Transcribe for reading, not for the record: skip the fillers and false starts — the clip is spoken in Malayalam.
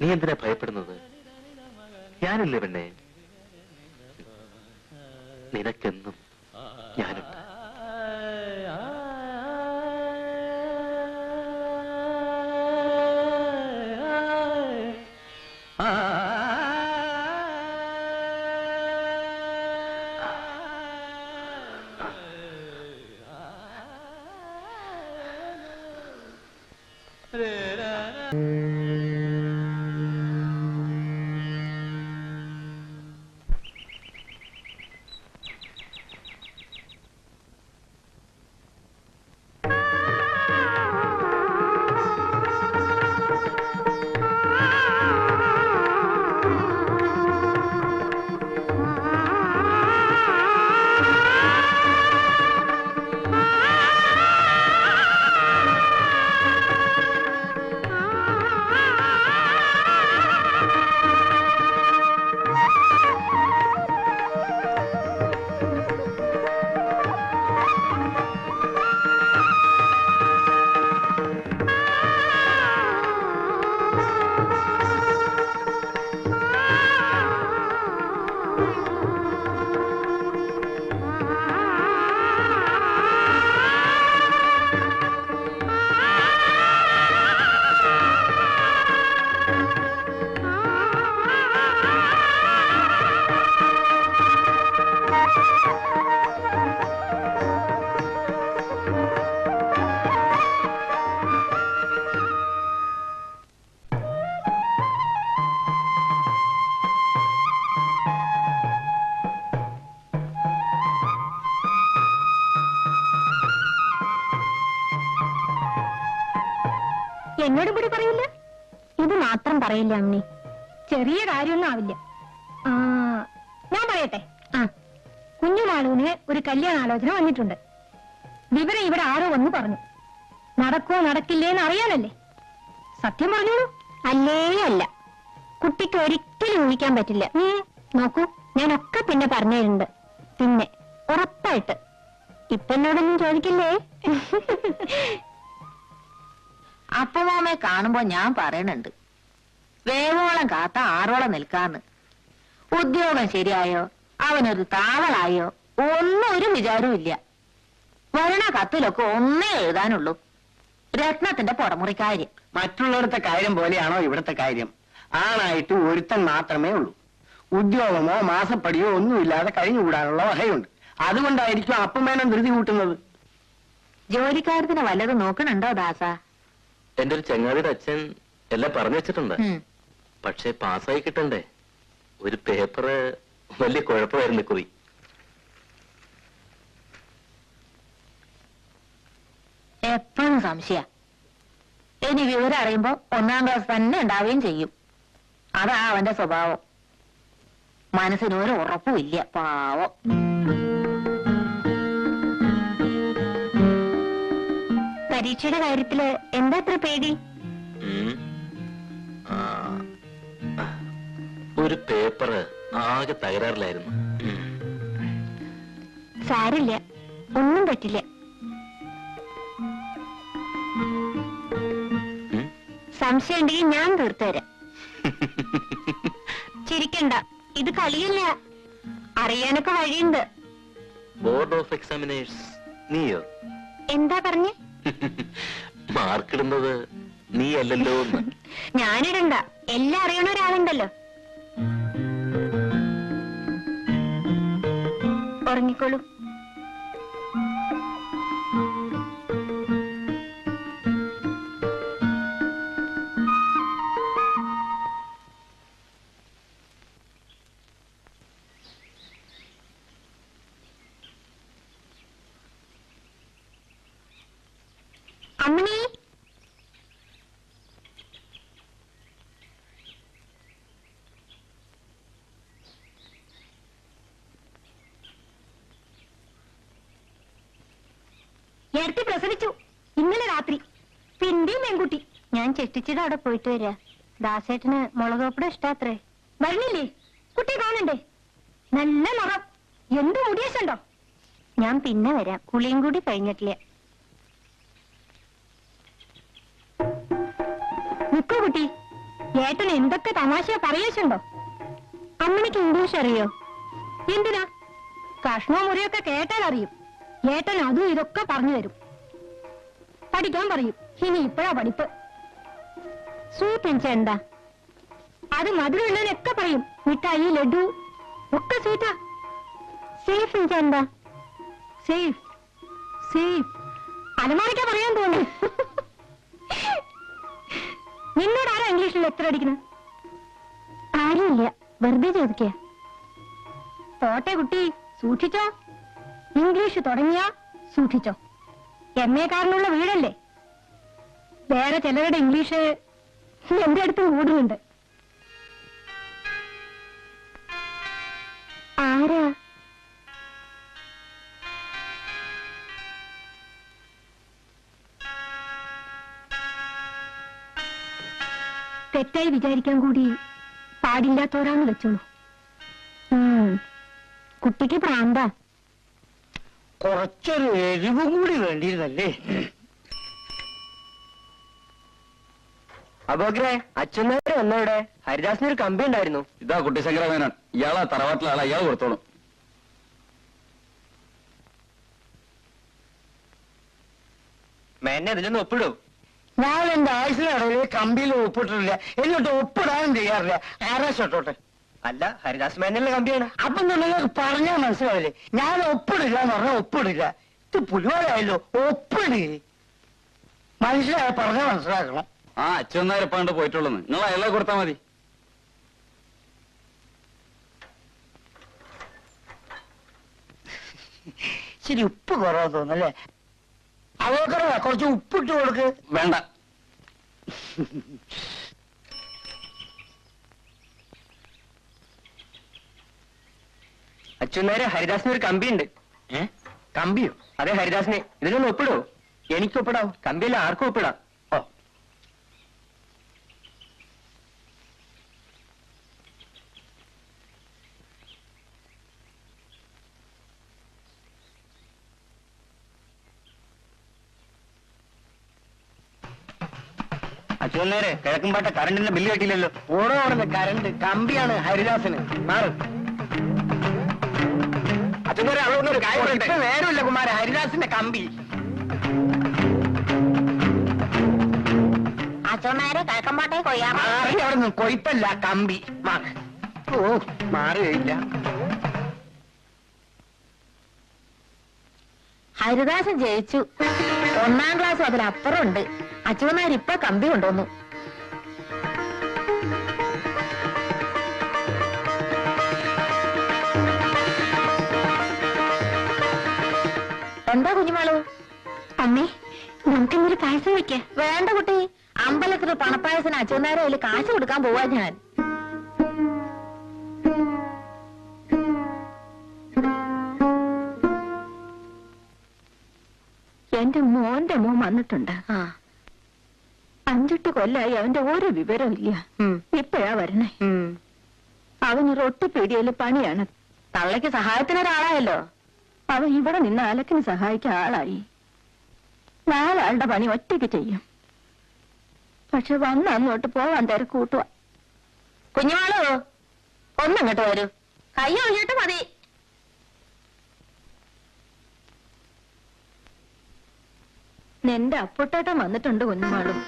നീ എന്തിനാ ഭയപ്പെടുന്നത്? ഞാനില്ലേ പെണ്ണെ, നിനക്കെന്നും ഞാനുണ്ട്. എന്നോട് കൂടി പറയില്ല? ഇത് മാത്രം പറയില്ല അമ്മി, ചെറിയ കാര്യമൊന്നും ആവില്ല. ഞാൻ പറയട്ടെ, കുഞ്ഞുമാളുവിന് ഒരു കല്യാണാലോചന വന്നിട്ടുണ്ട്. വിവരം ഇവിടെ ആരോ വന്നു പറഞ്ഞു. നടക്കോ നടക്കില്ലേന്ന് അറിയാനല്ലേ? സത്യം പറഞ്ഞോളൂ. അല്ലേ അല്ല, കുട്ടിക്ക് ഒരിക്കലും ഊഹിക്കാൻ പറ്റില്ല. നോക്കൂ, ഞാനൊക്കെ പിന്നെ പറഞ്ഞിട്ടുണ്ട്. പിന്നെ ഉറപ്പായിട്ട് ഇപ്പൊ എന്നോടൊന്നും ചോദിക്കില്ലേ? അപ്പമാമെ കാണുമ്പോ ഞാൻ പറയണുണ്ട്, വേവോളം കാത്ത ആറോളം നിൽക്കാന്ന്. ഉദ്യോഗം ശരിയായോ, അവനൊരു താവളായോ ഒന്നും ഒരു വിചാരവും ഇല്ല. വരണ കത്തിലൊക്കെ ഒന്നേ എഴുതാനുള്ളൂ, രത്നത്തിന്റെ പുറമുറിക്കാര്യം. മറ്റുള്ളവരുടെ കാര്യം പോലെയാണോ ഇവിടുത്തെ കാര്യം? ആണായിട്ട് ഒരുത്തൻ മാത്രമേ ഉള്ളൂ. ഉദ്യോഗമോ മാസപ്പടിയോ ഒന്നുമില്ലാതെ കഴിഞ്ഞുകൂടാനുള്ള വകയുണ്ട്. അതുകൊണ്ടായിരിക്കും അപ്പമേനം ധൃതി കൂട്ടുന്നത്. ജോലിക്കാരത്തിന് വല്ലതും നോക്കണുണ്ടോ ദാസ? എന്റെ ഒരു ചങ്ങാതിയുടെ അച്ഛൻ എല്ലാം പറഞ്ഞു വെച്ചിട്ടുണ്ട്. പക്ഷെ പാസ്സായി കിട്ടണ്ടേ? ഒരു പേപ്പറ് വലിയ കുഴപ്പമായിരുന്നു കുറി. എപ്പോഴും സംശയ. ഇനി വിവരം അറിയുമ്പോ 1ാം ക്ലാസ് തന്നെ ഉണ്ടാവുകയും ചെയ്യും. അതാ അവന്റെ സ്വഭാവം. മനസ്സിനൊരു ഉറപ്പുമില്ല, പാവം. പരീക്ഷയുടെ കാര്യത്തില് എന്താ അത്ര പേടി? ഒരു പേപ്പറ് ആകെ തകരാറിലായിരുന്നു. സാരില്ല, ഒന്നും പറ്റില്ല. സംശയം ഉണ്ടെങ്കിൽ ഞാൻ തീർത്തുതരാം. ചിരിക്കണ്ട, ഇത് കളിയല്ല, അറിയാനൊക്കെ വഴിയുണ്ട്. ബോർഡ് ഓഫ് എക്സാമിനേഴ്സ് നീയോ? എന്താ പറഞ്ഞേ? മാർക്കിടുന്നത് നീ അല്ലല്ലോ. ഞാനിടണ്ട, എല്ലാം അറിയണ ഒരാളുണ്ടല്ലോ. ഉറങ്ങിക്കോളൂ. അമ്മണി, നേരത്തെ പ്രസവിച്ചു ഇന്നലെ രാത്രി. പിന്നെയും പെൺകുട്ടി. ഞാൻ ചെട്ടിച്ചിട്ട് അവിടെ പോയിട്ട് വരാ. ദാസേട്ടന് മുളകോപ്പട ഇഷ്ടാത്രേ. വരണില്ലേ? കുട്ടി കാണണ്ടേ? നല്ല നിറം, എന്ത് മുടിയശുണ്ടോ? ഞാൻ പിന്നെ വരാം, കുളിയും കൂടി കഴിഞ്ഞിട്ടില്ല. നിക്കോ കുട്ടി, ഏട്ടൻ എന്തൊക്കെ തമാശ പറയേച്ചുണ്ടോ? അമ്മണിക്ക് ഇംഗ്ലീഷ് അറിയോ? എന്തിനാ? കഷ്ണവും മുറിയൊക്കെ കേട്ടാൽ അറിയും. ഏട്ടൻ അതും ഇതൊക്കെ പറഞ്ഞു തരും. പഠിക്കാൻ പറയും. ഇനി ഇപ്പഴാ പഠിപ്പ്. സ്വീറ്റ് എൻച്ച എന്താ? അത് മധുരമുള്ളതിനൊക്കെ പറയും. മിഠായി, ലഡു ഒക്കെ സ്വീറ്റാ. സേഫ് എൻച്ച എന്താ? സേഫ് സേഫ് അലമാരയ്ക്കാ പറയാൻ തോന്നുന്നു. നിന്നോട് ആരാ ഇംഗ്ലീഷിൽ എത്ര അടിക്കുന്നത്? ആരുമില്ല, വെറുതെ ചോദിക്കുക. പോട്ടെ കുട്ടി, സൂക്ഷിച്ചോ. ഇംഗ്ലീഷ് തുടങ്ങിയാ സൂക്ഷിച്ചോ. MA കാരനുള്ള വീടല്ലേ. വേറെ ചിലരുടെ ഇംഗ്ലീഷ് എന്റെ അടുത്ത് കൂടുന്നുണ്ട്. ആരാ? തെറ്റായി വിചാരിക്കാൻ കൂടി പാടില്ലാത്തവരാന്ന് വെച്ചോളൂ. കുട്ടിക്ക് പ്രാന്താ. കുറച്ചൊരു എരിവും കൂടി വേണ്ടിയിരുന്നല്ലേ. അബോഗ്രെ, അച്ഛനേരെ എന്നവിടെ ഹരിദാസിനൊരു കമ്പി ഉണ്ടായിരുന്നു. ഇതാ കുട്ടി ശങ്കരമേനോൻ. ഇയാളാ തറവാട്ടിലെ ആളാ, ഇയാൾ കൊടുത്തോളും. മേനെ ഇതിലൊന്ന് ഒപ്പിടൂ. ഞാൻ എന്റെ ആയുസിനിടയിൽ കമ്പിയിൽ ഒപ്പിട്ടിട്ടില്ല, എന്നിട്ട് ഒപ്പിടാനും ചെയ്യാറില്ല. ആരാശോട്ടെ. അല്ല, ഹരിദാസ് മേനല്ലേ കമ്പിയാണ്. അപ്പൊ നിങ്ങൾക്ക് പറഞ്ഞാൽ മനസ്സിലാവില്ലേ? ഞാൻ ഒപ്പിടില്ല എന്ന് പറഞ്ഞാൽ ഒപ്പിടില്ല. ഇത് പുലിവാലായല്ലോ. ഒപ്പിട്. മനസ്സിലായ പറഞ്ഞാൽ മനസ്സിലാക്കണം. ആ അച്ഛനാരപ്പാണ്ട് പോയിട്ടുള്ളത്, നിങ്ങൾ അയാളെ കൊടുത്താൽ മതി. ശരി, ഉപ്പ് കുറവ് തോന്നല്ലേ? അവക്കറ കുറച്ച് ഉപ്പിട്ട് കൊടുക്ക്. വേണ്ട. അച്ഛനേരെ ഹരിദാസിന് ഒരു കമ്പി ഉണ്ട്. കമ്പിയോ? അതെ, ഹരിദാസിനെ. ഇതിലൊന്ന് ഒപ്പിടൂ. എനിക്ക് ഒപ്പിടാം. കമ്പിയിൽ ആർക്കും ഒപ്പിടാം. ഓ, അച്ഛനേരെ കിഴക്കുംപാട്ട കറണ്ടിന്റെ ബില്ല് കെട്ടിയില്ലല്ലോ. ഓടോ ഓടുന്ന കരണ്ട് കമ്പിയാണ് ഹരിദാസന്. മാറ്. അച്ഛനേരെ അവിടെ ഒരു കാര്യം പറയട്ടെ. ഇപ്പൊ നേരമില്ല കുമാര, ഹരിദാസിന്റെ കമ്പി. അച്ഛന്മാരെ കിഴക്കമ്പാട്ടെ കൊയ്യാമ. മാറി അവിടെ നിന്ന്, കൊയ്ത്തല്ല കമ്പി. മാറ്. ഓ, മാറുകയില്ല. ഹരിദാസൻ ജയിച്ചു. 1ാം ക്ലാസ് അതിലപ്പുറം ഉണ്ട്. അച്ഛന്മാരിപ്പൊ കമ്പി കൊണ്ടുവന്നു. എന്താ കുഞ്ഞുമാളു? അമ്മേ, നമുക്കിന്നൊരു പായസം വെക്ക. വേണ്ട കുട്ടി, അമ്പലത്തിൽ പണപ്പായസന് അച്ഛന്മാരെ അതിൽ കാശ് കൊടുക്കാൻ പോവാ ഞാൻ. എന്റെ മോന്റെ മോൻ വന്നിട്ടുണ്ട്. 5-8 കൊല്ലായി അവന്റെ ഒരു വിവരമില്ല. ഇപ്പോഴാ വരണേ. അവന് റൊട്ടിപ്പീടിയയില് പണിയാണ്. തള്ളയ്ക്ക് സഹായത്തിനൊരാളായല്ലോ. അവൻ ഇവിടെ നിന്ന് അലക്കിന് സഹായിക്കാൻ ആളായി. 4 ആളുടെ പണി ഒറ്റയ്ക്ക് ചെയ്യും. പക്ഷെ വന്ന് അങ്ങോട്ട് പോവാൻ തിരക്കൂട്ടുക. കുഞ്ഞുമാളു, ഒന്നങ്ങോട്ട് വരൂ. കൈ ഒഴിഞ്ഞിട്ട് മതി. നിന്റെ അപ്പുട്ടേട്ടൻ വന്നിട്ടുണ്ട് കുഞ്ഞുമാളും.